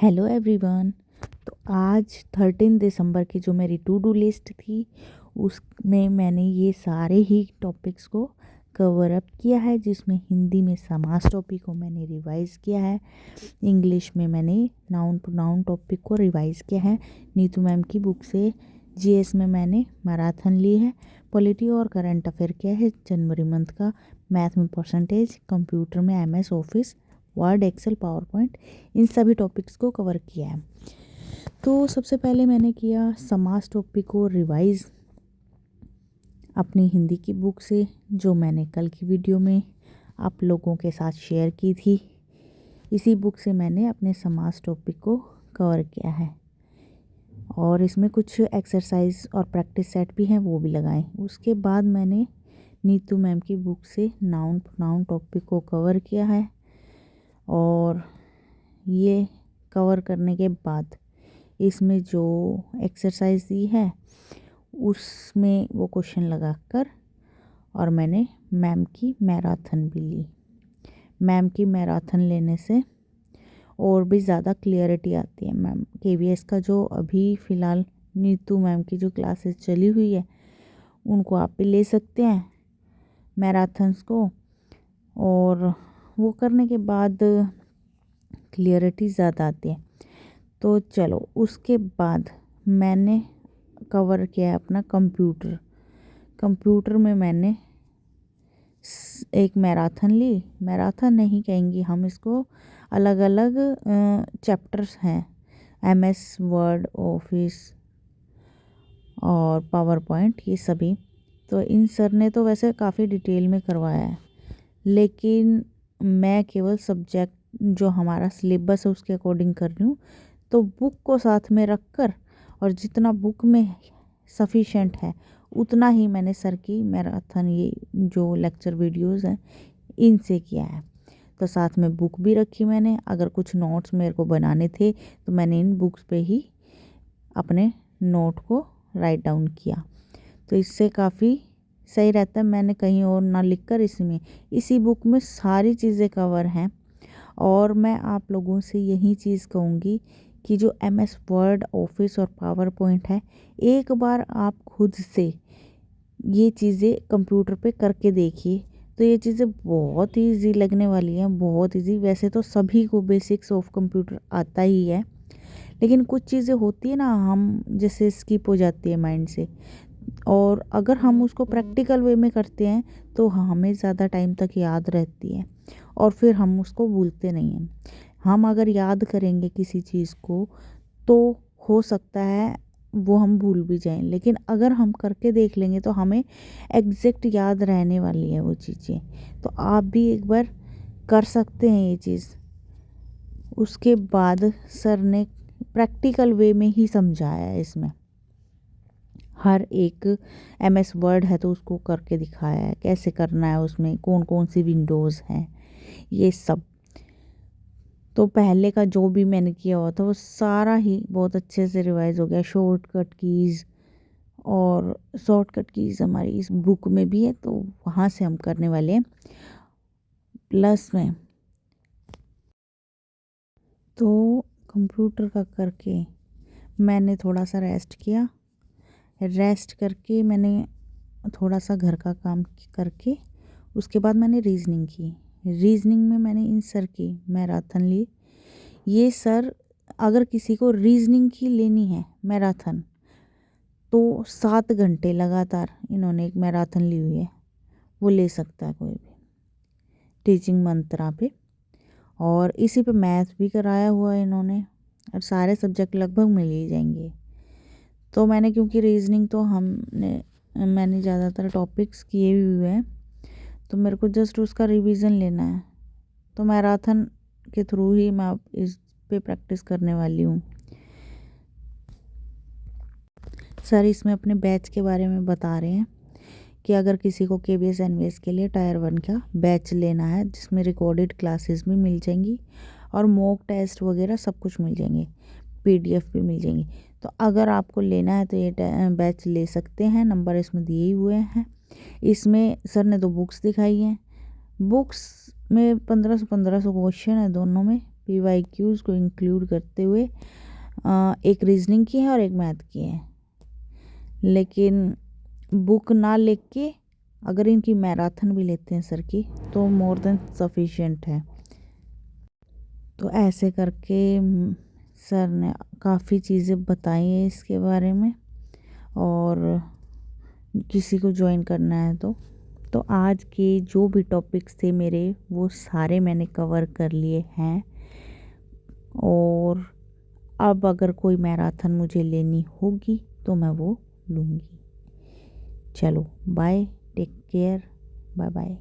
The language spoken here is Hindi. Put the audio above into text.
Hello everyone. तो आज 13 दिसंबर की जो मेरी टू डू लिस्ट थी उसमें मैंने ये सारे ही टॉपिक्स को कवर अप किया है, जिसमें हिंदी में समास टॉपिक को मैंने रिवाइज़ किया है, इंग्लिश में मैंने नाउन प्रोनाउन टॉपिक को रिवाइज़ किया है, नीतू मैम की बुक से। जीएस में मैंने मैराथन ली है, पॉलिटी और करंट अफेयर किया है जनवरी मंथ का, मैथ में परसेंटेज, कंप्यूटर में MS Office, Word, Excel, PowerPoint, इन सभी टॉपिक्स को कवर किया है। तो सबसे पहले मैंने किया समास टॉपिक को रिवाइज़ अपनी हिंदी की बुक से, जो मैंने कल की वीडियो में आप लोगों के साथ शेयर की थी। इसी बुक से मैंने अपने समास टॉपिक को कवर किया है और इसमें कुछ एक्सरसाइज और प्रैक्टिस सेट भी हैं, वो भी लगाए। उसके बाद मैंने नीतू मैम की बुक से नाउन प्रोनाउन टॉपिक को कवर किया है और ये कवर करने के बाद इसमें जो एक्सरसाइज दी है उसमें वो क्वेश्चन लगाकर और मैंने मैम की मैराथन भी ली। मैम की मैराथन लेने से और भी ज़्यादा क्लियरिटी आती है। मैम केवीएस का जो अभी फ़िलहाल नीतू मैम की जो क्लासेस चली हुई है उनको आप भी ले सकते हैं मैराथन्स को, और वो करने के बाद क्लियरिटी ज़्यादा आती है। तो चलो, उसके बाद मैंने कवर किया है अपना कंप्यूटर। कंप्यूटर में मैंने एक मैराथन ली, मैराथन नहीं कहेंगे हम इसको, अलग अलग चैप्टर्स हैं, एमएस वर्ड, ऑफिस और पावर पॉइंट, ये सभी। तो इन सर ने तो वैसे काफ़ी डिटेल में करवाया है, लेकिन मैं केवल सब्जेक्ट जो हमारा सिलेबस है उसके अकॉर्डिंग कर रही हूँ। तो बुक को साथ में रखकर और जितना बुक में सफिशेंट है उतना ही मैंने सर की मैराथन, ये जो लेक्चर वीडियोस हैं इनसे किया है। तो साथ में बुक भी रखी मैंने, अगर कुछ नोट्स मेरे को बनाने थे तो मैंने इन बुक्स पे ही अपने नोट को राइट डाउन किया। तो इससे काफ़ी सही रहता है, मैंने कहीं और ना लिखकर इसी बुक में सारी चीज़ें कवर हैं। और मैं आप लोगों से यही चीज़ कहूँगी कि जो एमएस वर्ड, ऑफिस और पावर पॉइंट है, एक बार आप खुद से ये चीज़ें कंप्यूटर पे करके देखिए। तो ये चीज़ें बहुत ही ईजी लगने वाली हैं, बहुत ईजी। वैसे तो सभी को बेसिक्स ऑफ कंप्यूटर आता ही है, लेकिन कुछ चीज़ें होती है ना, हम जैसे स्किप हो जाती है माइंड से, और अगर हम उसको प्रैक्टिकल वे में करते हैं तो हमें ज़्यादा टाइम तक याद रहती है और फिर हम उसको भूलते नहीं हैं। हम अगर याद करेंगे किसी चीज़ को तो हो सकता है वो हम भूल भी जाएं, लेकिन अगर हम करके देख लेंगे तो हमें एग्जैक्ट याद रहने वाली है वो चीज़ें। तो आप भी एक बार कर सकते हैं ये चीज़। उसके बाद सर ने प्रैक्टिकल वे में ही समझाया है, इसमें हर एक एमएस वर्ड है तो उसको करके दिखाया है कैसे करना है, उसमें कौन कौन सी विंडोज़ हैं, ये सब। तो पहले का जो भी मैंने किया हुआ था वो सारा ही बहुत अच्छे से रिवाइज हो गया। शॉर्टकट कीज़ हमारी इस बुक में भी है, तो वहाँ से हम करने वाले हैं प्लस में। तो कंप्यूटर का करके मैंने थोड़ा सा रेस्ट किया, रेस्ट करके मैंने थोड़ा सा घर का काम करके उसके बाद मैंने रीजनिंग की। रीजनिंग में मैंने इन सर की मैराथन ली। ये सर, अगर किसी को रीजनिंग की लेनी है मैराथन तो 7 घंटे लगातार इन्होंने एक मैराथन ली हुई है, वो ले सकता है कोई भी, टीचिंग मंत्रा पे। और इसी पे मैथ भी कराया हुआ है इन्होंने, और सारे सब्जेक्ट लगभग मिल ही जाएंगे। तो मैंने, क्योंकि रीजनिंग तो मैंने ज़्यादातर टॉपिक्स किए हुए हैं, तो मेरे को जस्ट उसका रिवीजन लेना है, तो मैराथन के थ्रू ही मैं अब इस पे प्रैक्टिस करने वाली हूँ। सर इसमें अपने बैच के बारे में बता रहे हैं कि अगर किसी को केवीएस एनवीएस के लिए टायर 1 का बैच लेना है, जिसमें रिकॉर्डेड क्लासेस भी मिल जाएंगी और मॉक टेस्ट वगैरह सब कुछ मिल जाएंगे, पीडीएफ भी मिल जाएंगी। तो अगर आपको लेना है तो ये बैच ले सकते हैं, नंबर इसमें दिए हुए हैं। इसमें सर ने 2 बुक्स दिखाई हैं, बुक्स में 1500 क्वेश्चन है दोनों में, PYQs को इंक्लूड करते हुए एक रीजनिंग की है और एक मैथ की है। लेकिन बुक ना लिख के अगर इनकी मैराथन भी लेते हैं सर की तो मोर देन सफिशिएंट है। तो ऐसे करके सर ने काफ़ी चीज़ें बताई हैं इसके बारे में, और किसी को ज्वाइन करना है तो आज के जो भी टॉपिक्स थे मेरे वो सारे मैंने कवर कर लिए हैं। और अब अगर कोई मैराथन मुझे लेनी होगी तो मैं वो लूँगी। चलो bye, take care, bye bye.